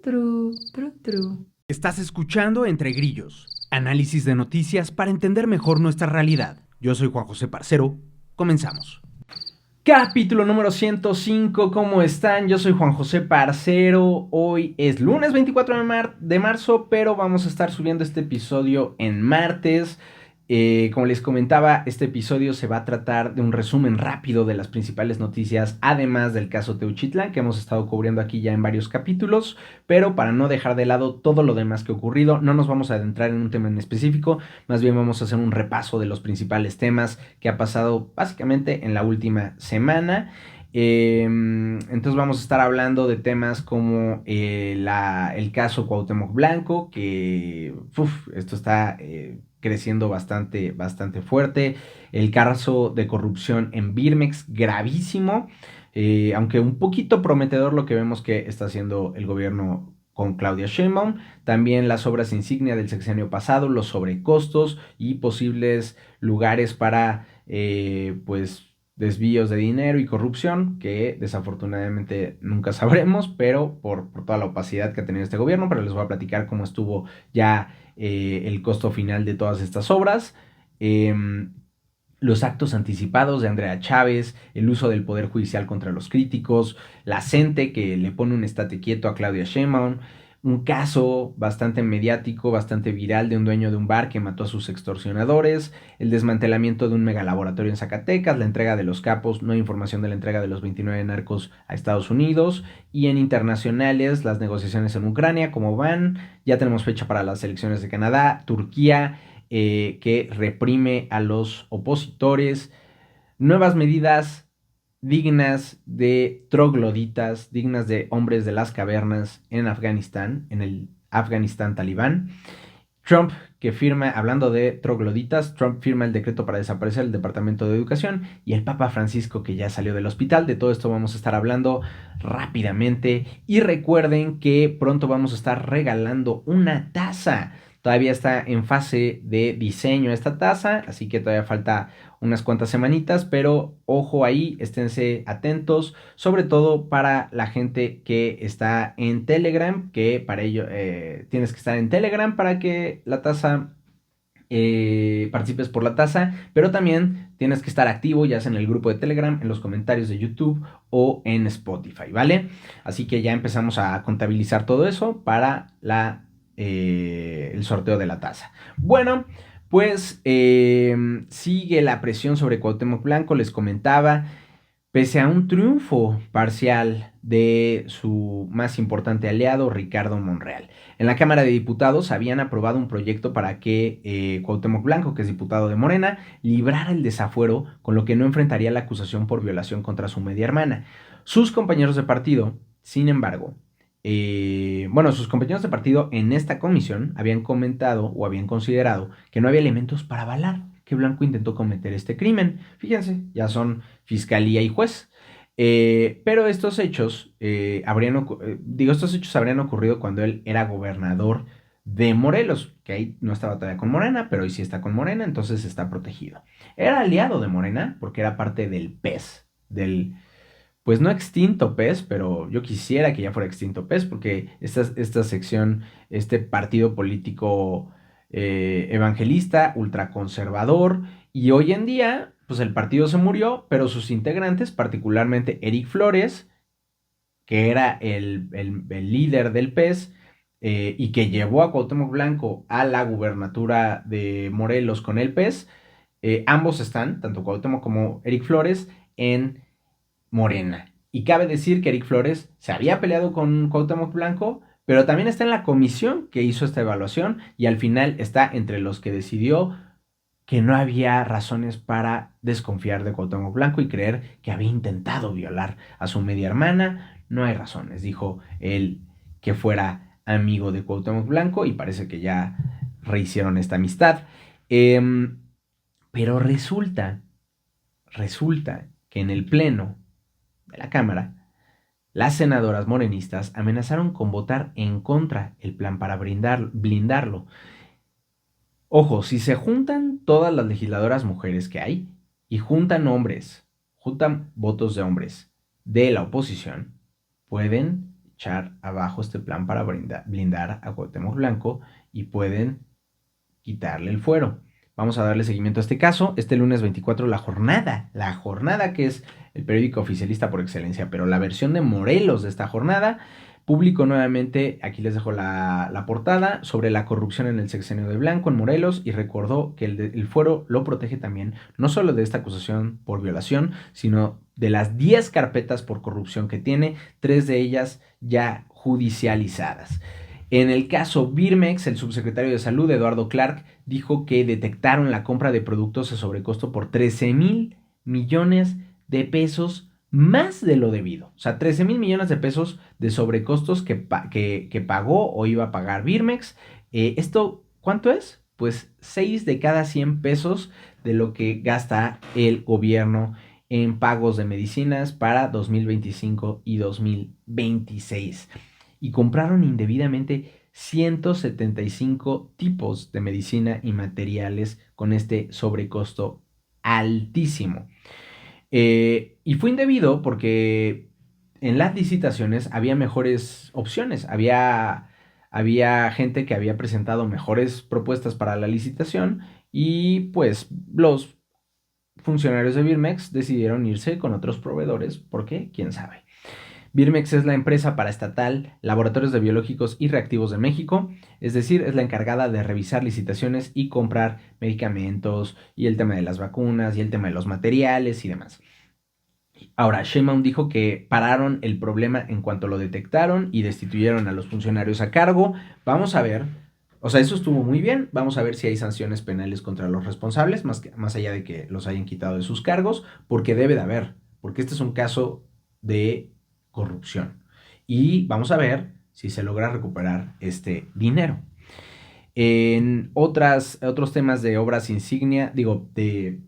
Tru. Estás escuchando Entre Grillos, análisis de noticias para entender mejor nuestra realidad. Yo soy Juan José Parcero, comenzamos. Capítulo número 105, ¿cómo están? Yo soy Juan José Parcero, hoy es lunes 24 de marzo, pero vamos a estar subiendo este episodio en martes. Como les comentaba, este episodio se va a tratar de un resumen rápido de las principales noticias, además del caso Teuchitlán, que hemos estado cubriendo aquí ya en varios capítulos, pero para no dejar de lado todo lo demás que ha ocurrido, no nos vamos a adentrar en un tema en específico, más bien vamos a hacer un repaso de los principales temas que ha pasado básicamente en la última semana. Entonces vamos a estar hablando de temas como el caso Cuauhtémoc Blanco, que esto está creciendo bastante fuerte. El caso de corrupción en Birmex, gravísimo, aunque un poquito prometedor lo que vemos que está haciendo el gobierno con Claudia Sheinbaum. También las obras insignia del sexenio pasado, los sobrecostos y posibles lugares para desvíos de dinero y corrupción, que desafortunadamente nunca sabremos, pero por toda la opacidad que ha tenido este gobierno. Pero les voy a platicar cómo estuvo ya el costo final de todas estas obras. Los actos anticipados de Andrea Chávez, el uso del poder judicial contra los críticos, la CENTE que le pone un estate quieto a Claudia Sheinbaum, un caso bastante mediático, bastante viral de un dueño de un bar que mató a sus extorsionadores, el desmantelamiento de un megalaboratorio en Zacatecas, la entrega de los capos, no hay información de la entrega de los 29 narcos a Estados Unidos, y en internacionales las negociaciones en Ucrania, cómo van, ya tenemos fecha para las elecciones de Canadá, Turquía, que reprime a los opositores, nuevas medidas dignas de trogloditas, dignas de hombres de las cavernas en Afganistán, en el Afganistán talibán. Trump que firma, hablando de trogloditas, Trump firma el decreto para desaparecer el Departamento de Educación, y el Papa Francisco que ya salió del hospital. De todo esto vamos a estar hablando rápidamente, y recuerden que pronto vamos a estar regalando una taza. Todavía está en fase de diseño esta taza, así que todavía falta unas cuantas semanitas, pero ojo ahí, esténse atentos, sobre todo para la gente que está en Telegram, que para ello tienes que estar en Telegram para que la taza participes por la taza, pero también tienes que estar activo ya sea en el grupo de Telegram, en los comentarios de YouTube o en Spotify, ¿vale? Así que ya empezamos a contabilizar todo eso para el sorteo de la taza. Bueno, pues sigue la presión sobre Cuauhtémoc Blanco, les comentaba. Pese a un triunfo parcial de su más importante aliado, Ricardo Monreal. En la Cámara de Diputados habían aprobado un proyecto para que Cuauhtémoc Blanco, que es diputado de Morena, librara el desafuero, con lo que no enfrentaría la acusación por violación contra su media hermana. Sus compañeros de partido, sin embargo, sus compañeros de partido en esta comisión habían comentado o habían considerado que no había elementos para avalar que Blanco intentó cometer este crimen. Fíjense, ya son fiscalía y juez. Pero estos hechos estos hechos habrían ocurrido cuando él era gobernador de Morelos, que ahí no estaba todavía con Morena, pero hoy sí está con Morena, entonces está protegido. Era aliado de Morena porque era parte del PES, pues no extinto PES, pero yo quisiera que ya fuera extinto PES, porque esta sección, este partido político evangelista, ultraconservador, y hoy en día, pues el partido se murió, pero sus integrantes, particularmente Eric Flores, que era el líder del PES, y que llevó a Cuauhtémoc Blanco a la gubernatura de Morelos con el PES, ambos están, tanto Cuauhtémoc como Eric Flores, en Morena. Y cabe decir que Eric Flores se había peleado con Cuauhtémoc Blanco, pero también está en la comisión que hizo esta evaluación, y al final está entre los que decidió que no había razones para desconfiar de Cuauhtémoc Blanco y creer que había intentado violar a su media hermana. No hay razones, dijo él, que fuera amigo de Cuauhtémoc Blanco, y parece que ya rehicieron esta amistad. Pero resulta que en el pleno de la Cámara, las senadoras morenistas amenazaron con votar en contra el plan para blindarlo. Ojo, si se juntan todas las legisladoras mujeres que hay y juntan votos de hombres de la oposición, pueden echar abajo este plan para blindar a Cuauhtémoc Blanco y pueden quitarle el fuero. Vamos a darle seguimiento a este caso. Este lunes 24, La Jornada que es el periódico oficialista por excelencia, pero la versión de Morelos de esta jornada, publicó nuevamente, aquí les dejo la portada, sobre la corrupción en el sexenio de Blanco en Morelos y recordó que el fuero lo protege también, no solo de esta acusación por violación, sino de las 10 carpetas por corrupción que tiene, 3 de ellas ya judicializadas. En el caso Birmex, el subsecretario de Salud, Eduardo Clark, dijo que detectaron la compra de productos a sobrecosto por 13,000 millones de pesos más de lo debido. O sea, 13,000 millones de pesos de sobrecostos que pagó o iba a pagar Birmex. ¿Esto cuánto es? Pues 6 de cada 100 pesos de lo que gasta el gobierno en pagos de medicinas para 2025 y 2026. Y compraron indebidamente 175 tipos de medicina y materiales con este sobrecosto altísimo. Y fue indebido porque en las licitaciones había mejores opciones, había gente que había presentado mejores propuestas para la licitación y pues los funcionarios de Birmex decidieron irse con otros proveedores. ¿Por qué? ¿Quién sabe? Birmex es la empresa paraestatal Laboratorios de Biológicos y Reactivos de México, es decir, es la encargada de revisar licitaciones y comprar medicamentos y el tema de las vacunas y el tema de los materiales y demás. Ahora, Sheinbaum dijo que pararon el problema en cuanto lo detectaron y destituyeron a los funcionarios a cargo. Vamos a ver, o sea, eso estuvo muy bien. Vamos a ver si hay sanciones penales contra los responsables, más allá de que los hayan quitado de sus cargos, porque debe de haber, porque este es un caso de corrupción. Y vamos a ver si se logra recuperar este dinero. En otros temas de obras insignia, de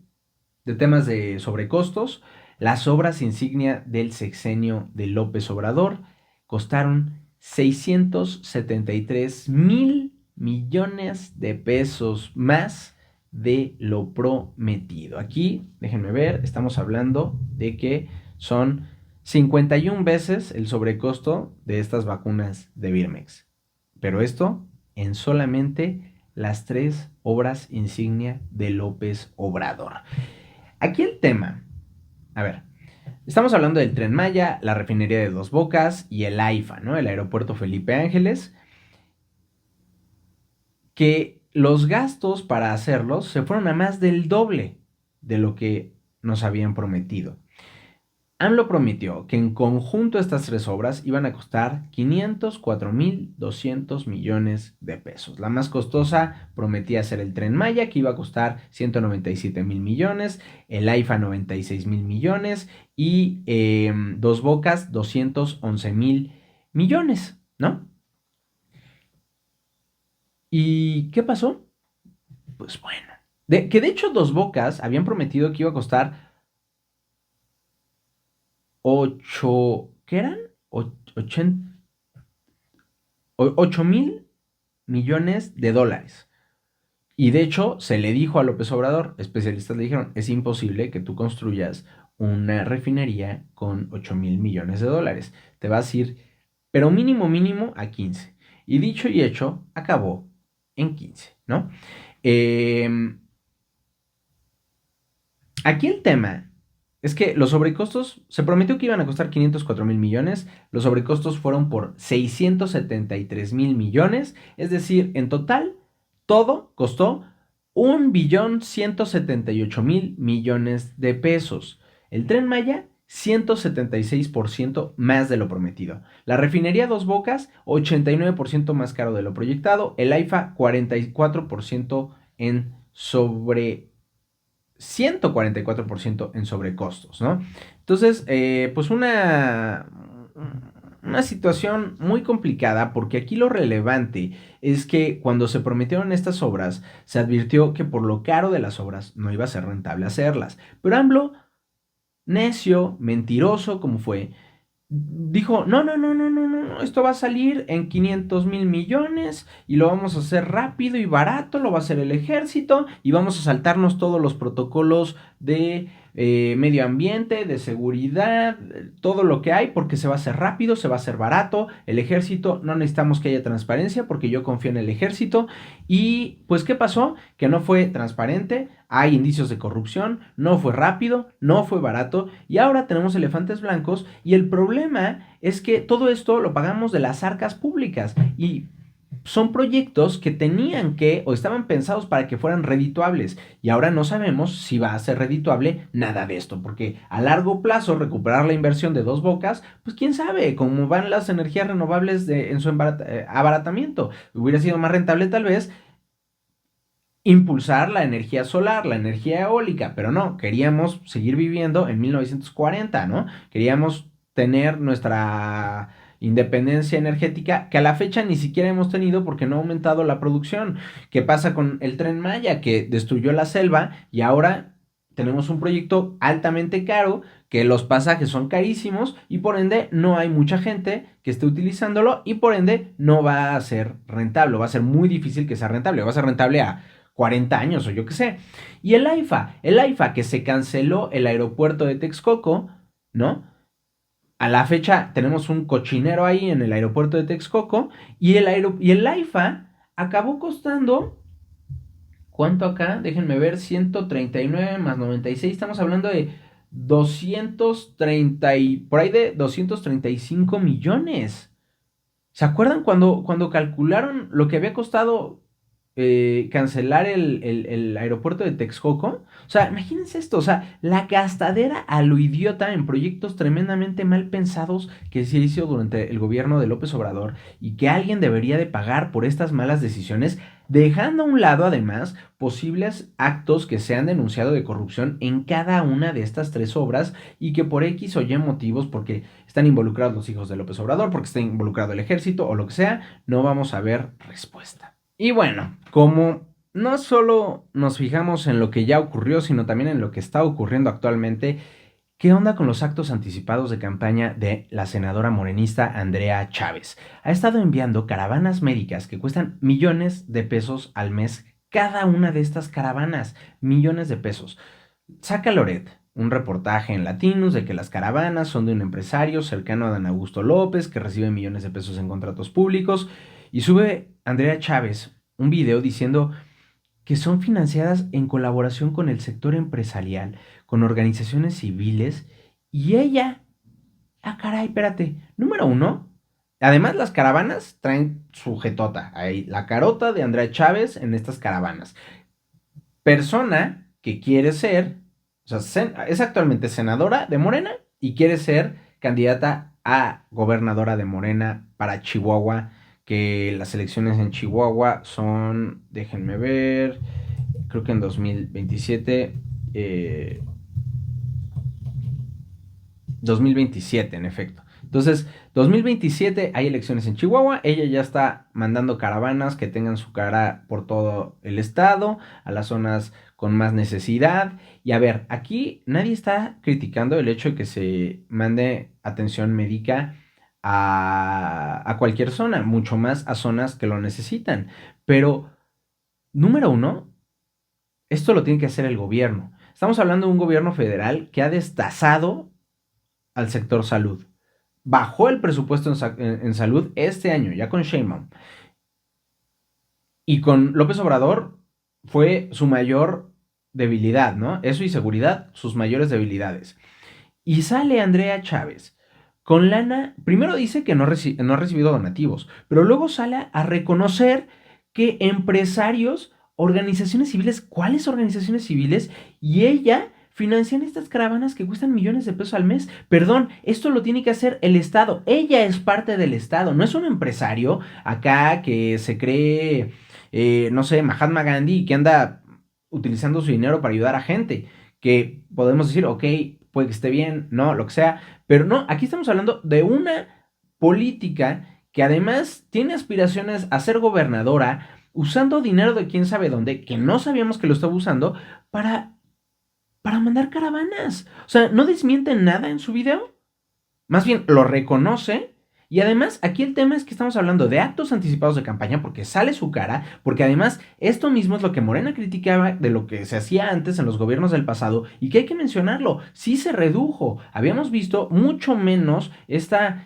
temas de sobrecostos, las obras insignia del sexenio de López Obrador costaron 673,000 millones de pesos más de lo prometido. Aquí, déjenme ver, estamos hablando de que son 51 veces el sobrecosto de estas vacunas de Birmex. Pero esto en solamente las 3 obras insignia de López Obrador. Aquí el tema, a ver, estamos hablando del Tren Maya, la refinería de Dos Bocas y el AIFA, ¿no? El aeropuerto Felipe Ángeles, que los gastos para hacerlos se fueron a más del doble de lo que nos habían prometido. AMLO prometió que en conjunto estas 3 obras iban a costar 504,200 millones de pesos. La más costosa prometía ser el Tren Maya, que iba a costar 197,000 millones, el AIFA 96,000 millones y Dos Bocas 211,000 millones, ¿no? ¿Y qué pasó? Pues bueno, que de hecho Dos Bocas habían prometido que iba a costar 8, ¿qué eran? 8,000 millones de dólares. Y de hecho, se le dijo a López Obrador, especialistas le dijeron, es imposible que tú construyas una refinería con 8,000 millones de dólares. Te vas a ir, pero mínimo a 15. Y dicho y hecho, acabó en 15, ¿no? Aquí el tema es que los sobrecostos, se prometió que iban a costar 504,000 millones, los sobrecostos fueron por 673,000 millones, es decir, en total, todo costó 1,178,000 millones de pesos. El Tren Maya, 176% más de lo prometido. La refinería Dos Bocas, 89% más caro de lo proyectado. El AIFA, 44% en sobre 144% en sobrecostos, ¿no? Entonces, pues una situación muy complicada porque aquí lo relevante es que cuando se prometieron estas obras, se advirtió que por lo caro de las obras no iba a ser rentable hacerlas. Pero AMLO, necio, mentiroso como fue, dijo, no, esto va a salir en 500,000 millones y lo vamos a hacer rápido y barato, lo va a hacer el ejército y vamos a saltarnos todos los protocolos de medio ambiente, de seguridad, todo lo que hay, porque se va a hacer rápido, se va a hacer barato. El ejército, no necesitamos que haya transparencia porque yo confío en el ejército. Y pues, ¿qué pasó? Que no fue transparente, hay indicios de corrupción, no fue rápido, no fue barato y ahora tenemos elefantes blancos y el problema es que todo esto lo pagamos de las arcas públicas y son proyectos que tenían que o estaban pensados para que fueran redituables y ahora no sabemos si va a ser redituable nada de esto, porque a largo plazo recuperar la inversión de Dos Bocas, pues quién sabe cómo van las energías renovables en su abaratamiento. Hubiera sido más rentable tal vez impulsar la energía solar, la energía eólica, pero no, queríamos seguir viviendo en 1940, ¿no? Queríamos tener nuestra independencia energética que a la fecha ni siquiera hemos tenido porque no ha aumentado la producción. ¿Qué pasa con el Tren Maya que destruyó la selva y ahora tenemos un proyecto altamente caro, que los pasajes son carísimos y por ende no hay mucha gente que esté utilizándolo y por ende no va a ser rentable, va a ser muy difícil que sea rentable, va a ser rentable a 40 años o yo qué sé. Y el AIFA que se canceló el aeropuerto de Texcoco, ¿no? A la fecha tenemos un cochinero ahí en el aeropuerto de Texcoco y el AIFA acabó costando, ¿cuánto acá? Déjenme ver, 139 más 96, estamos hablando de 230 y por ahí de 235 millones. ¿Se acuerdan cuando calcularon lo que había costado cancelar el aeropuerto de Texcoco? O sea, imagínense esto, o sea, la gastadera a lo idiota en proyectos tremendamente mal pensados que se hizo durante el gobierno de López Obrador y que alguien debería de pagar por estas malas decisiones, dejando a un lado además posibles actos que se han denunciado de corrupción en cada una de estas tres obras y que por X o Y motivos, porque están involucrados los hijos de López Obrador, porque está involucrado el ejército o lo que sea, no vamos a ver respuesta. Y bueno, como no solo nos fijamos en lo que ya ocurrió, sino también en lo que está ocurriendo actualmente, ¿qué onda con los actos anticipados de campaña de la senadora morenista Andrea Chávez? Ha estado enviando caravanas médicas que cuestan millones de pesos al mes. Cada una de estas caravanas, millones de pesos. Saca Loret un reportaje en Latinos de que las caravanas son de un empresario cercano a Dan Augusto López que recibe millones de pesos en contratos públicos y sube Andrea Chávez un video diciendo que son financiadas en colaboración con el sector empresarial, con organizaciones civiles y ella, caray, espérate, número uno, además las caravanas traen sujetota, ahí la carota de Andrea Chávez en estas caravanas, persona que quiere ser, o sea, es actualmente senadora de Morena y quiere ser candidata a gobernadora de Morena para Chihuahua, que las elecciones en Chihuahua son, déjenme ver, creo que en 2027, 2027 en efecto. Entonces, 2027 hay elecciones en Chihuahua, ella ya está mandando caravanas que tengan su cara por todo el estado, a las zonas con más necesidad. Y a ver, aquí nadie está criticando el hecho de que se mande atención médica a cualquier zona, mucho más a zonas que lo necesitan. Pero, número uno, esto lo tiene que hacer el gobierno. Estamos hablando de un gobierno federal que ha destazado al sector salud. Bajó el presupuesto en salud este año, ya con Sheinbaum. Y con López Obrador fue su mayor debilidad, ¿no? Eso y seguridad, sus mayores debilidades. Y sale Andrea Chávez con lana, primero dice que no ha recibido donativos, pero luego sale a reconocer que empresarios, organizaciones civiles, ¿cuáles organizaciones civiles? Y ella financian estas caravanas que cuestan millones de pesos al mes. Perdón, esto lo tiene que hacer el Estado. Ella es parte del Estado, no es un empresario acá que se cree, no sé, Mahatma Gandhi y que anda utilizando su dinero para ayudar a gente. Que podemos decir, ok, puede que esté bien, no, lo que sea, pero no, aquí estamos hablando de una política que además tiene aspiraciones a ser gobernadora, usando dinero de quién sabe dónde, que no sabíamos que lo estaba usando, para, para mandar caravanas. O sea, no desmiente nada en su video, más bien lo reconoce Y además, aquí el tema es que estamos hablando de actos anticipados de campaña porque sale su cara, porque además esto mismo es lo que Morena criticaba de lo que se hacía antes en los gobiernos del pasado y que hay que mencionarlo, sí se redujo. Habíamos visto mucho menos esta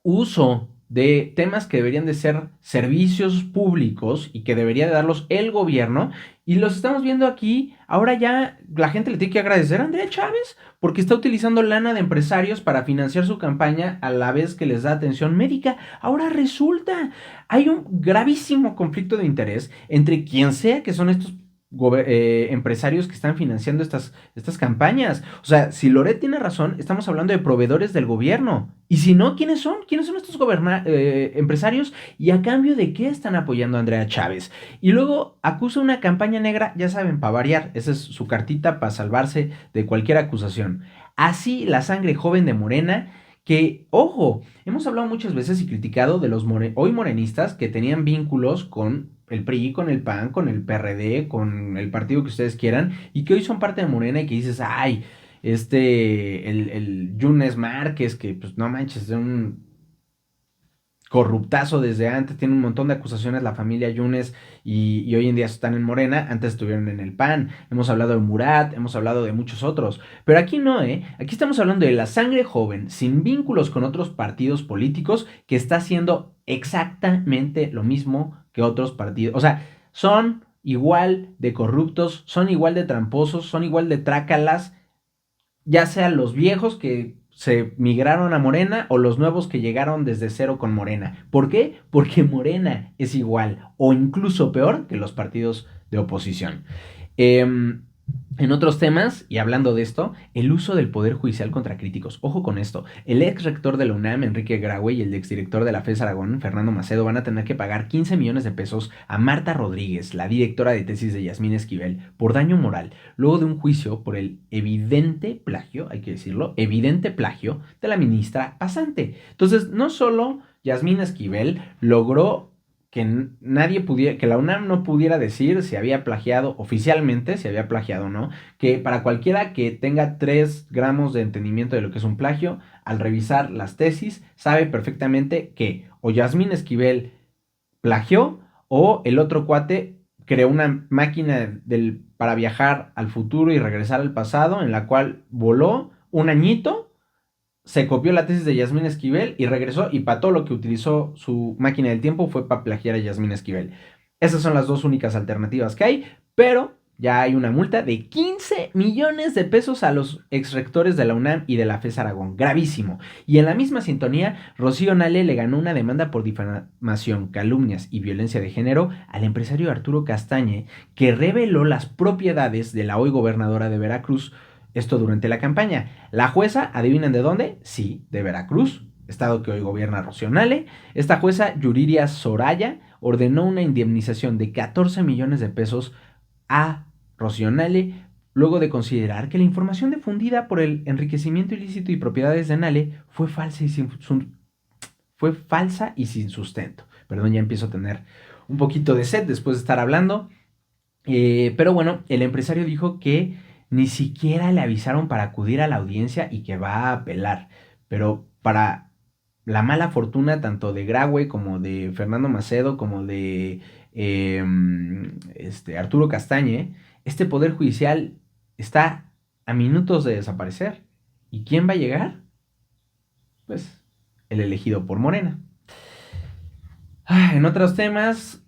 uso de temas que deberían de ser servicios públicos y que debería de darlos el gobierno y los estamos viendo aquí. Ahora ya la gente le tiene que agradecer a Andrea Chávez porque está utilizando lana de empresarios para financiar su campaña a la vez que les da atención médica. Ahora resulta, hay un gravísimo conflicto de interés entre quien sea que son estos empresarios que están financiando estas campañas. O sea, si Loret tiene razón, estamos hablando de proveedores del gobierno. Y si no, ¿quiénes son? ¿Quiénes son estos empresarios? ¿Y a cambio de qué están apoyando a Andrea Chávez? Y luego acusa una campaña negra, ya saben, para variar. Esa es su cartita para salvarse de cualquier acusación. Así la sangre joven de Morena que, ojo, hemos hablado muchas veces y criticado de los hoy morenistas que tenían vínculos con el PRI, con el PAN, con el PRD, con el partido que ustedes quieran, y que hoy son parte de Morena y que dices, ay, el Yunes Márquez, que pues no manches, es un corruptazo desde antes, tiene un montón de acusaciones la familia Yunes y hoy en día están en Morena, antes estuvieron en el PAN, hemos hablado de Murat, hemos hablado de muchos otros, pero aquí no, aquí estamos hablando de la sangre joven, sin vínculos con otros partidos políticos, que está haciendo exactamente lo mismo que otros partidos, o sea, son igual de corruptos, son igual de tramposos, son igual de trácalas, ya sean los viejos que se migraron a Morena o los nuevos que llegaron desde cero con Morena. ¿Por qué? Porque Morena es igual o incluso peor que los partidos de oposición. En otros temas, y hablando de esto, el uso del Poder Judicial contra críticos. Ojo con esto, el ex rector de la UNAM, Enrique Graue, y el exdirector de la FES Aragón, Fernando Macedo, van a tener que pagar 15 millones de pesos a Marta Rodríguez, la directora de tesis de Yasmín Esquivel, por daño moral, luego de un juicio por el evidente plagio, hay que decirlo, evidente plagio de la ministra pasante. Entonces, no solo Yasmín Esquivel logró que nadie pudiera, que la UNAM no pudiera decir si había plagiado oficialmente, si había plagiado o no, que para cualquiera que tenga 3 gramos de entendimiento de lo que es un plagio, al revisar las tesis, sabe perfectamente que o Yasmín Esquivel plagió o el otro cuate creó una máquina para viajar al futuro y regresar al pasado, en la cual voló un añito, se copió la tesis de Yasmín Esquivel y regresó y para todo lo que utilizó su máquina del tiempo fue para plagiar a Yasmín Esquivel. Esas son las dos únicas alternativas que hay, pero ya hay una multa de 15 millones de pesos a los exrectores de la UNAM y de la FES Aragón. Gravísimo. Y en la misma sintonía, Rocío Nale le ganó una demanda por difamación, calumnias y violencia de género al empresario Arturo Castañe, que reveló las propiedades de la hoy gobernadora de Veracruz, esto durante la campaña. La jueza, ¿adivinan de dónde? Sí, de Veracruz, estado que hoy gobierna Rocío Nale. Esta jueza, Yuriria Soraya, ordenó una indemnización de 14 millones de pesos a Rocío Nale, luego de considerar que la información difundida por el enriquecimiento ilícito y propiedades de Nale fue falsa y sin sustento. Perdón, ya empiezo a tener un poquito de sed después de estar hablando. Pero bueno, el empresario dijo que ni siquiera le avisaron para acudir a la audiencia y que va a apelar. Pero para la mala fortuna tanto de Graue como de Fernando Macedo como de Arturo Castañe, este poder judicial está a minutos de desaparecer. ¿Y quién va a llegar? Pues el elegido por Morena. En otros temas,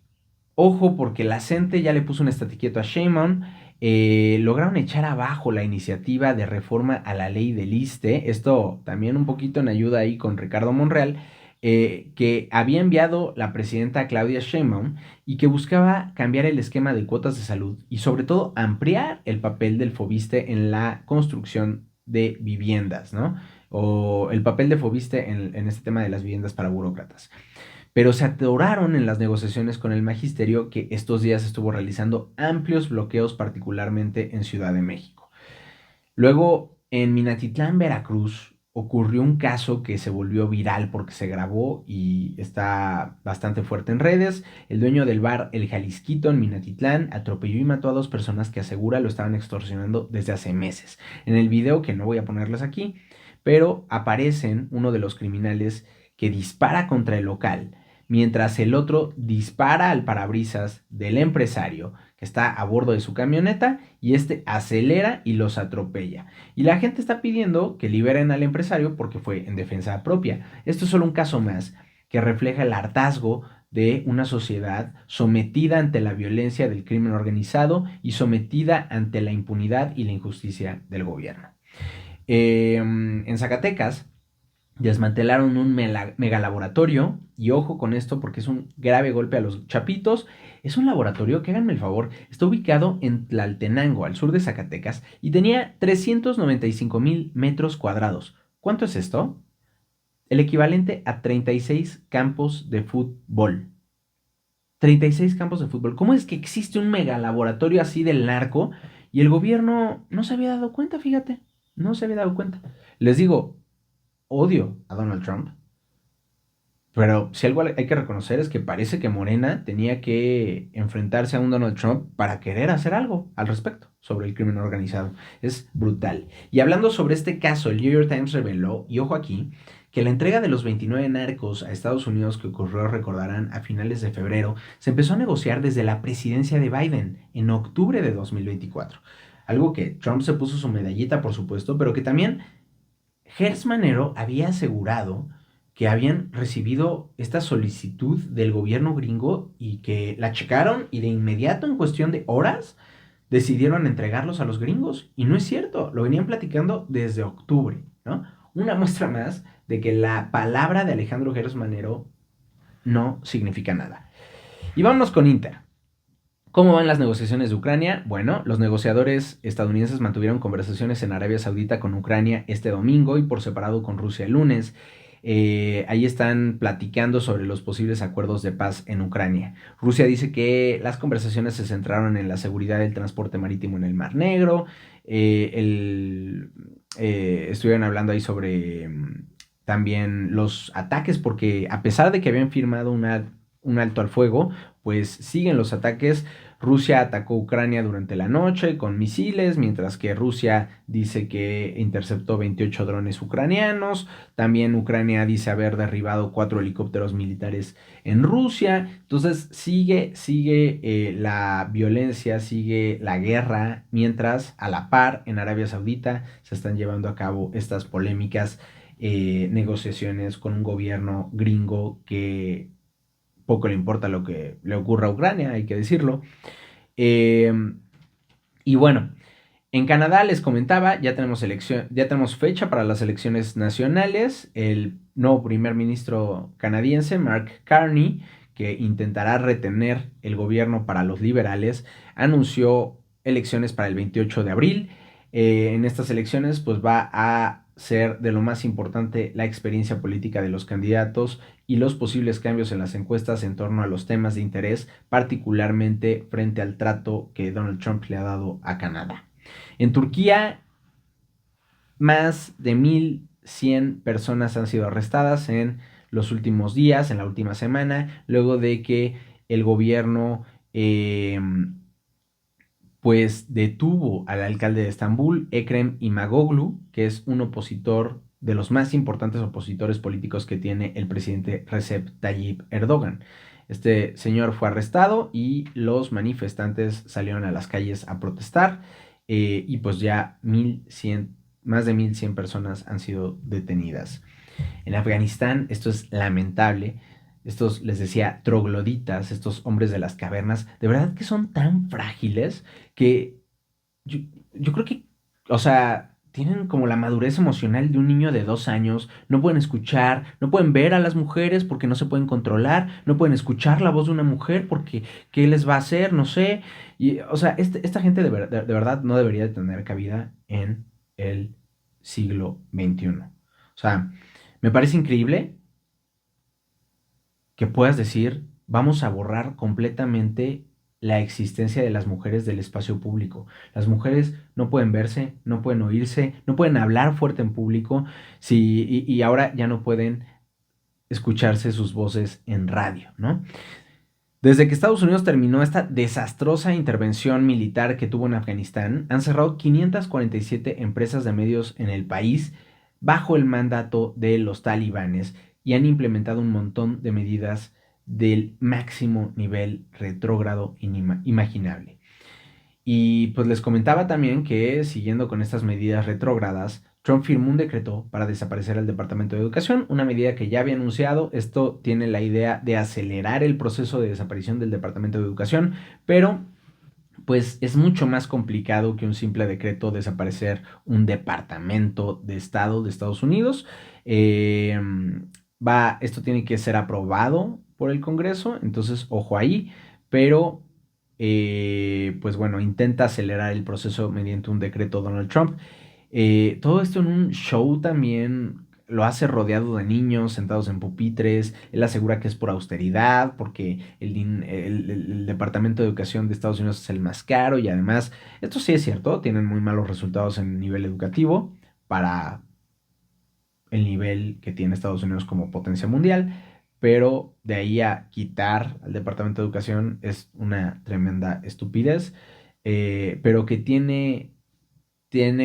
ojo porque la CENTE ya le puso un estate quieto a Sheinbaum. Lograron echar abajo la iniciativa de reforma a la ley del ISSSTE. Esto también un poquito en ayuda ahí con Ricardo Monreal, que había enviado la presidenta Claudia Sheinbaum y que buscaba cambiar el esquema de cuotas de salud y sobre todo ampliar el papel del FOBISTE en la construcción de viviendas, ¿no? O el papel de FOBISTE en este tema de las viviendas para burócratas, pero se atoraron en las negociaciones con el magisterio, que estos días estuvo realizando amplios bloqueos, particularmente en Ciudad de México. Luego, en Minatitlán, Veracruz, ocurrió un caso que se volvió viral porque se grabó y está bastante fuerte en redes. El dueño del bar El Jalisquito en Minatitlán atropelló y mató a 2 personas que asegura lo estaban extorsionando desde hace meses. En el video, que no voy a ponerles aquí, pero aparecen uno de los criminales que dispara contra el local, mientras el otro dispara al parabrisas del empresario que está a bordo de su camioneta y este acelera y los atropella. Y la gente está pidiendo que liberen al empresario porque fue en defensa propia. Esto es solo un caso más que refleja el hartazgo de una sociedad sometida ante la violencia del crimen organizado y sometida ante la impunidad y la injusticia del gobierno. En Zacatecas desmantelaron un megalaboratorio, y ojo con esto porque es un grave golpe a los chapitos. Es un laboratorio que, háganme el favor, está ubicado en Tlaltenango, al sur de Zacatecas, y tenía 395,000 metros cuadrados. ¿Cuánto es esto? El equivalente a 36 campos de fútbol. 36 campos de fútbol. ¿Cómo es que existe un megalaboratorio así del narco y el gobierno no se había dado cuenta? Fíjate, no se había dado cuenta. Les digo, odio a Donald Trump, pero si algo hay que reconocer es que parece que Morena tenía que enfrentarse a un Donald Trump para querer hacer algo al respecto sobre el crimen organizado. Es brutal. Y hablando sobre este caso, el New York Times reveló, y ojo aquí, que la entrega de los 29 narcos a Estados Unidos, que ocurrió, recordarán, a finales de febrero, se empezó a negociar desde la presidencia de Biden en octubre de 2024. Algo que Trump se puso su medallita, por supuesto, pero que también Gers Manero había asegurado que habían recibido esta solicitud del gobierno gringo y que la checaron y de inmediato, en cuestión de horas, decidieron entregarlos a los gringos. Y no es cierto, lo venían platicando desde octubre, ¿no? Una muestra más de que la palabra de Alejandro Gers Manero no significa nada. Y vámonos con Inter. ¿Cómo van las negociaciones de Ucrania? Bueno, los negociadores estadounidenses mantuvieron conversaciones en Arabia Saudita con Ucrania este domingo y por separado con Rusia el lunes. Ahí están platicando sobre los posibles acuerdos de paz en Ucrania. Rusia dice que las conversaciones se centraron en la seguridad del transporte marítimo en el Mar Negro. Estuvieron hablando ahí sobre también los ataques, porque a pesar de que habían firmado un alto al fuego, pues siguen los ataques. Rusia atacó Ucrania durante la noche con misiles, mientras que Rusia dice que interceptó 28 drones ucranianos. También Ucrania dice haber derribado 4 helicópteros militares en Rusia. Entonces sigue la violencia, sigue la guerra, mientras a la par en Arabia Saudita se están llevando a cabo estas polémicas negociaciones con un gobierno gringo que poco le importa lo que le ocurra a Ucrania, hay que decirlo. Eh, y bueno, en Canadá les comentaba, ya tenemos fecha para las elecciones nacionales. El nuevo primer ministro canadiense, Mark Carney, que intentará retener el gobierno para los liberales, anunció elecciones para el 28 de abril. En estas elecciones pues va a ser de lo más importante la experiencia política de los candidatos y los posibles cambios en las encuestas en torno a los temas de interés, particularmente frente al trato que Donald Trump le ha dado a Canadá. En Turquía, más de 1,100 personas han sido arrestadas en los últimos días, en la última semana, luego de que el gobierno pues detuvo al alcalde de Estambul, Ekrem İmamoğlu, que es un opositor de los más importantes opositores políticos que tiene el presidente Recep Tayyip Erdogan. Este señor fue arrestado y los manifestantes salieron a las calles a protestar y pues ya más de 1,100 personas han sido detenidas. En Afganistán esto es lamentable. Estos, les decía, trogloditas, estos hombres de las cavernas, de verdad que son tan frágiles que yo, yo creo que, o sea, tienen como la madurez emocional de un niño de 2 años, no pueden escuchar, no pueden ver a las mujeres porque no se pueden controlar, no pueden escuchar la voz de una mujer porque ¿qué les va a hacer? No sé. Y, o sea, esta gente de verdad no debería de tener cabida en el siglo XXI. O sea, me parece increíble que puedas decir, vamos a borrar completamente la existencia de las mujeres del espacio público. Las mujeres no pueden verse, no pueden oírse, no pueden hablar fuerte en público, y ahora ya no pueden escucharse sus voces en radio, ¿no? Desde que Estados Unidos terminó esta desastrosa intervención militar que tuvo en Afganistán, han cerrado 547 empresas de medios en el país, bajo el mandato de los talibanes y han implementado un montón de medidas del máximo nivel retrógrado imaginable. Y pues les comentaba también que, siguiendo con estas medidas retrógradas, Trump firmó un decreto para desaparecer el Departamento de Educación, una medida que ya había anunciado. Esto tiene la idea de acelerar el proceso de desaparición del Departamento de Educación, pero pues es mucho más complicado que un simple decreto desaparecer un departamento de Estado de Estados Unidos. Eh, esto tiene que ser aprobado por el Congreso, entonces ojo ahí, pero pues bueno, intenta acelerar el proceso mediante un decreto Donald Trump. Todo esto en un show también lo hace rodeado de niños sentados en pupitres. Él asegura que es por austeridad, porque el Departamento de Educación de Estados Unidos es el más caro y además, esto sí es cierto, tienen muy malos resultados en nivel educativo para el nivel que tiene Estados Unidos como potencia mundial, pero de ahí a quitar al Departamento de Educación es una tremenda estupidez, pero que tiene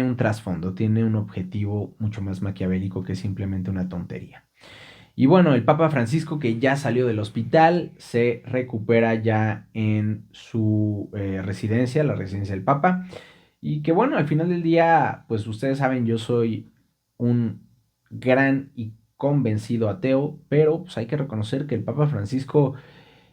un trasfondo, tiene un objetivo mucho más maquiavélico que simplemente una tontería. Y bueno, el Papa Francisco, que ya salió del hospital, se recupera ya en su residencia, la residencia del Papa. Y que bueno, al final del día, pues ustedes saben, yo soy un gran y convencido ateo, pero pues hay que reconocer que el Papa Francisco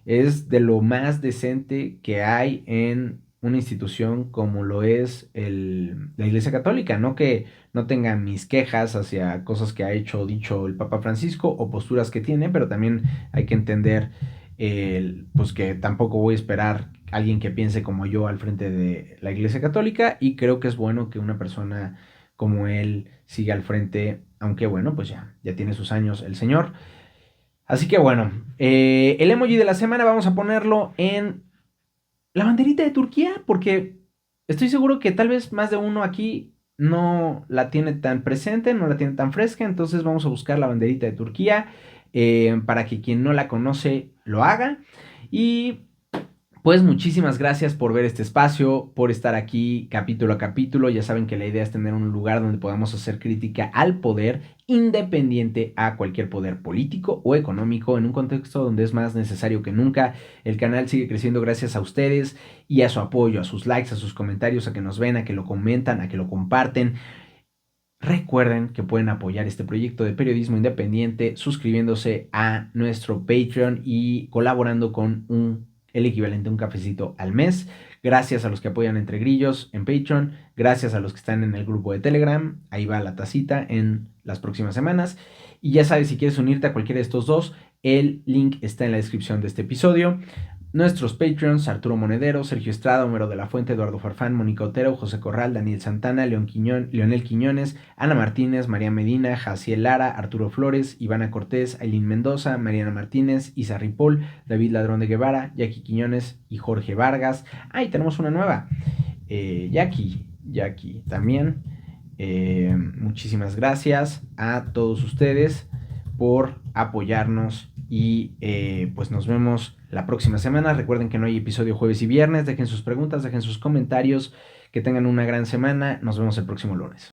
es de lo más decente que hay en una institución como lo es la Iglesia Católica. No que no tenga mis quejas hacia cosas que ha hecho o dicho el Papa Francisco o posturas que tiene, pero también hay que entender pues que tampoco voy a esperar a alguien que piense como yo al frente de la Iglesia Católica, y creo que es bueno que una persona como él siga al frente, aunque bueno, pues ya tiene sus años el señor. Así que bueno, el emoji de la semana vamos a ponerlo en la banderita de Turquía, porque estoy seguro que tal vez más de uno aquí no la tiene tan presente, no la tiene tan fresca, entonces vamos a buscar la banderita de Turquía para que quien no la conoce lo haga. Y pues muchísimas gracias por ver este espacio, por estar aquí capítulo a capítulo. Ya saben que la idea es tener un lugar donde podamos hacer crítica al poder, independiente a cualquier poder político o económico, en un contexto donde es más necesario que nunca. El canal sigue creciendo gracias a ustedes y a su apoyo, a sus likes, a sus comentarios, a que nos ven, a que lo comentan, a que lo comparten. Recuerden que pueden apoyar este proyecto de periodismo independiente suscribiéndose a nuestro Patreon y colaborando con el equivalente a un cafecito al mes. Gracias a los que apoyan Entre Grillos en Patreon. Gracias a los que están en el grupo de Telegram. Ahí va la tacita en las próximas semanas. Y ya sabes, si quieres unirte a cualquiera de estos dos, el link está en la descripción de este episodio. Nuestros Patreons: Arturo Monedero, Sergio Estrada, Homero de la Fuente, Eduardo Farfán, Mónica Otero, José Corral, Daniel Santana, Leonel Quiñones, Ana Martínez, María Medina, Jaciel Lara, Arturo Flores, Ivana Cortés, Ailín Mendoza, Mariana Martínez, Isa Ripoll, David Ladrón de Guevara, Jackie Quiñones y Jorge Vargas. Y tenemos una nueva, Jackie también. Muchísimas gracias a todos ustedes por apoyarnos y pues nos vemos la próxima semana. Recuerden que no hay episodio jueves y viernes. Dejen sus preguntas, dejen sus comentarios. Que tengan una gran semana. Nos vemos el próximo lunes.